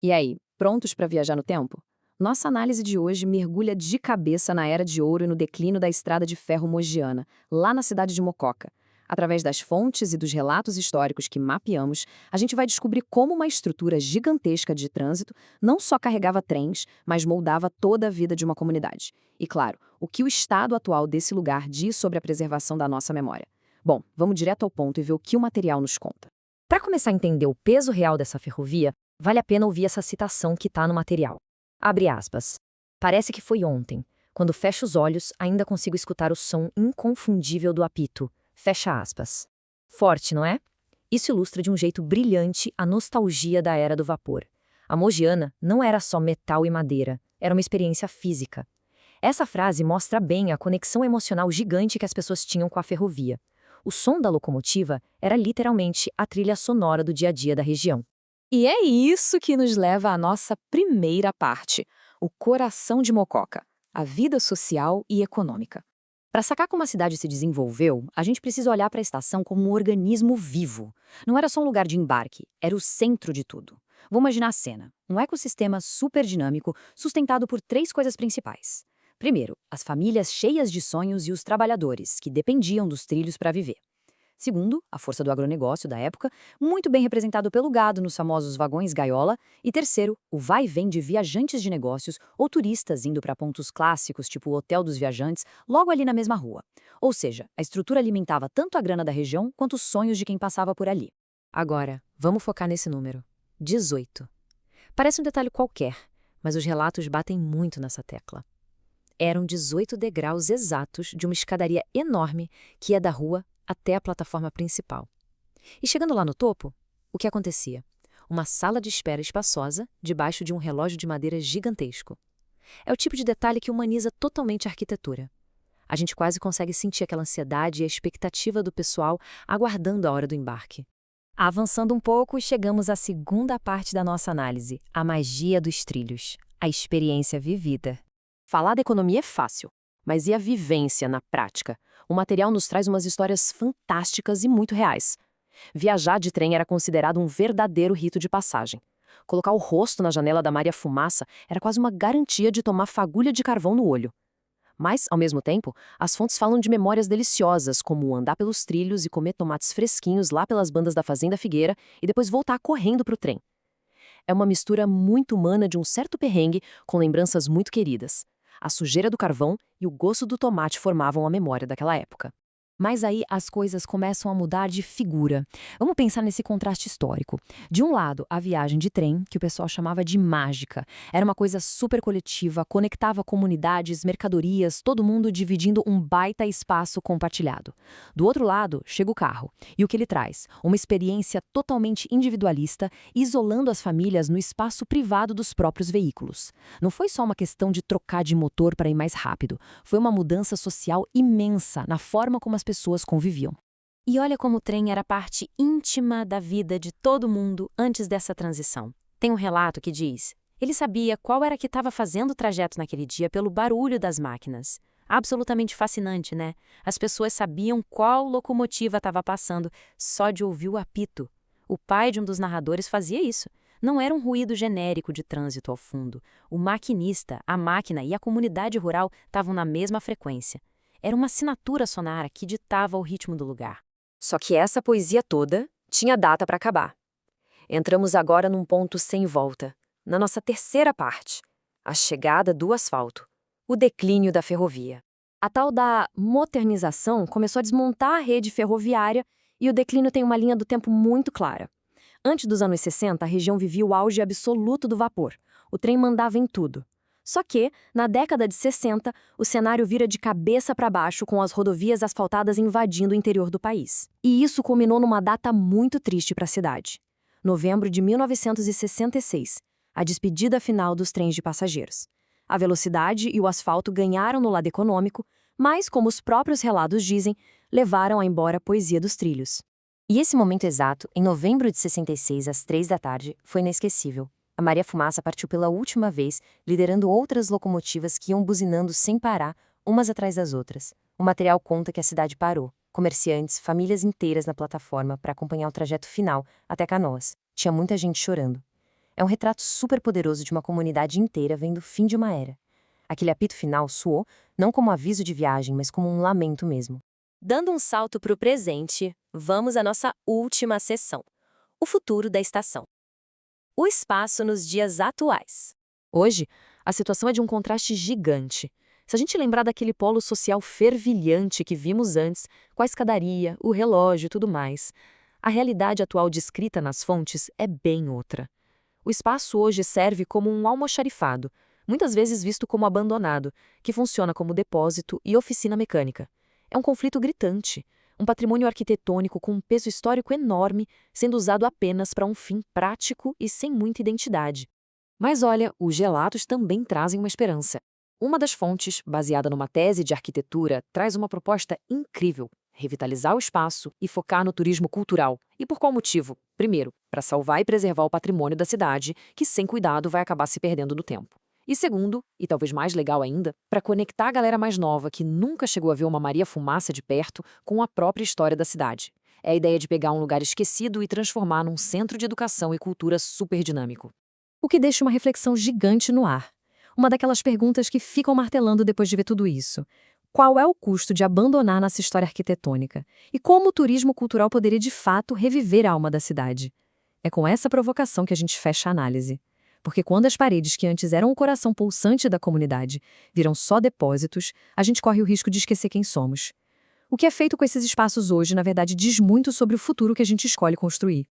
E aí, prontos para viajar no tempo? Nossa análise de hoje mergulha de cabeça na Era de Ouro e no declínio da estrada de ferro mogiana, lá na cidade de Mococa. Através das fontes e dos relatos históricos que mapeamos, a gente vai descobrir como uma estrutura gigantesca de trânsito não só carregava trens, mas moldava toda a vida de uma comunidade. E claro, o que o estado atual desse lugar diz sobre a preservação da nossa memória. Bom, vamos direto ao ponto e ver o que o material nos conta. Para começar a entender o peso real dessa ferrovia, vale a pena ouvir essa citação que está no material. Abre aspas. Parece que foi ontem. Quando fecho os olhos, ainda consigo escutar o som inconfundível do apito. Fecha aspas. Forte, não é? Isso ilustra de um jeito brilhante a nostalgia da era do vapor. A Mogiana não era só metal e madeira, era uma experiência física. Essa frase mostra bem a conexão emocional gigante que as pessoas tinham com a ferrovia. O som da locomotiva era literalmente a trilha sonora do dia a dia da região. E é isso que nos leva à nossa primeira parte, o coração de Mococa, a vida social e econômica. Para sacar como a cidade se desenvolveu, a gente precisa olhar para a estação como um organismo vivo. Não era só um lugar de embarque, era o centro de tudo. Vamos imaginar a cena, um ecossistema super dinâmico sustentado por três coisas principais. Primeiro, as famílias cheias de sonhos e os trabalhadores, que dependiam dos trilhos para viver. Segundo, a força do agronegócio da época, muito bem representado pelo gado nos famosos vagões gaiola. E terceiro, o vai e vem de viajantes de negócios ou turistas indo para pontos clássicos, tipo o Hotel dos Viajantes, logo ali na mesma rua. Ou seja, a estrutura alimentava tanto a grana da região quanto os sonhos de quem passava por ali. Agora, vamos focar nesse número. 18. Parece um detalhe qualquer, mas os relatos batem muito nessa tecla. Eram 18 degraus exatos de uma escadaria enorme que ia da rua até a plataforma principal. E chegando lá no topo, o que acontecia? Uma sala de espera espaçosa debaixo de um relógio de madeira gigantesco. É o tipo de detalhe que humaniza totalmente a arquitetura. A gente quase consegue sentir aquela ansiedade e a expectativa do pessoal aguardando a hora do embarque. Avançando um pouco, chegamos à segunda parte da nossa análise, a magia dos trilhos, a experiência vivida. Falar da economia é fácil, mas e a vivência na prática? O material nos traz umas histórias fantásticas e muito reais. Viajar de trem era considerado um verdadeiro rito de passagem. Colocar o rosto na janela da Maria Fumaça era quase uma garantia de tomar fagulha de carvão no olho. Mas, ao mesmo tempo, as fontes falam de memórias deliciosas, como andar pelos trilhos e comer tomates fresquinhos lá pelas bandas da Fazenda Figueira e depois voltar correndo para o trem. É uma mistura muito humana de um certo perrengue com lembranças muito queridas. A sujeira do carvão e o gosto do tomate formavam a memória daquela época. Mas aí as coisas começam a mudar de figura. Vamos pensar nesse contraste histórico. De um lado, a viagem de trem, que o pessoal chamava de mágica. Era uma coisa super coletiva, conectava comunidades, mercadorias, todo mundo dividindo um baita espaço compartilhado. Do outro lado, chega o carro. E o que ele traz? Uma experiência totalmente individualista, isolando as famílias no espaço privado dos próprios veículos. Não foi só uma questão de trocar de motor para ir mais rápido. Foi uma mudança social imensa na forma como as pessoas conviviam. E olha como o trem era parte íntima da vida de todo mundo antes dessa transição. Tem um relato que diz: ele sabia qual era que estava fazendo o trajeto naquele dia pelo barulho das máquinas. Absolutamente fascinante, né? As pessoas sabiam qual locomotiva estava passando só de ouvir o apito. O pai de um dos narradores fazia isso. Não era um ruído genérico de trânsito ao fundo. O maquinista, a máquina e a comunidade rural estavam na mesma frequência. Era uma assinatura sonora que ditava o ritmo do lugar. Só que essa poesia toda tinha data para acabar. Entramos agora num ponto sem volta, na nossa terceira parte, a chegada do asfalto, o declínio da ferrovia. A tal da modernização começou a desmontar a rede ferroviária e o declínio tem uma linha do tempo muito clara. Antes dos anos 60, a região vivia o auge absoluto do vapor. O trem mandava em tudo. Só que, na década de 60, o cenário vira de cabeça para baixo com as rodovias asfaltadas invadindo o interior do país. E isso culminou numa data muito triste para a cidade. Novembro de 1966, a despedida final dos trens de passageiros. A velocidade e o asfalto ganharam no lado econômico, mas, como os próprios relatos dizem, levaram a embora a poesia dos trilhos. E esse momento exato, em novembro de 66, às 3 da tarde, foi inesquecível. A Maria Fumaça partiu pela última vez, liderando outras locomotivas que iam buzinando sem parar, umas atrás das outras. O material conta que a cidade parou. Comerciantes, famílias inteiras na plataforma para acompanhar o trajeto final até Canoas. Tinha muita gente chorando. É um retrato super poderoso de uma comunidade inteira vendo o fim de uma era. Aquele apito final soou não como aviso de viagem, mas como um lamento mesmo. Dando um salto para o presente, vamos à nossa última sessão: o futuro da estação. O espaço nos dias atuais. Hoje, a situação é de um contraste gigante. Se a gente lembrar daquele polo social fervilhante que vimos antes, com a escadaria, o relógio e tudo mais, a realidade atual descrita nas fontes é bem outra. O espaço hoje serve como um almoxarifado, muitas vezes visto como abandonado, que funciona como depósito e oficina mecânica. É um conflito gritante, um patrimônio arquitetônico com um peso histórico enorme, sendo usado apenas para um fim prático e sem muita identidade. Mas olha, os gelatos também trazem uma esperança. Uma das fontes, baseada numa tese de arquitetura, traz uma proposta incrível: revitalizar o espaço e focar no turismo cultural. E por qual motivo? Primeiro, para salvar e preservar o patrimônio da cidade, que sem cuidado vai acabar se perdendo no tempo. E segundo, e talvez mais legal ainda, para conectar a galera mais nova que nunca chegou a ver uma Maria Fumaça de perto com a própria história da cidade. É a ideia de pegar um lugar esquecido e transformar num centro de educação e cultura super dinâmico. O que deixa uma reflexão gigante no ar. Uma daquelas perguntas que ficam martelando depois de ver tudo isso. Qual é o custo de abandonar nossa história arquitetônica? E como o turismo cultural poderia de fato reviver a alma da cidade? É com essa provocação que a gente fecha a análise. Porque quando as paredes que antes eram o coração pulsante da comunidade viram só depósitos, a gente corre o risco de esquecer quem somos. O que é feito com esses espaços hoje, na verdade, diz muito sobre o futuro que a gente escolhe construir.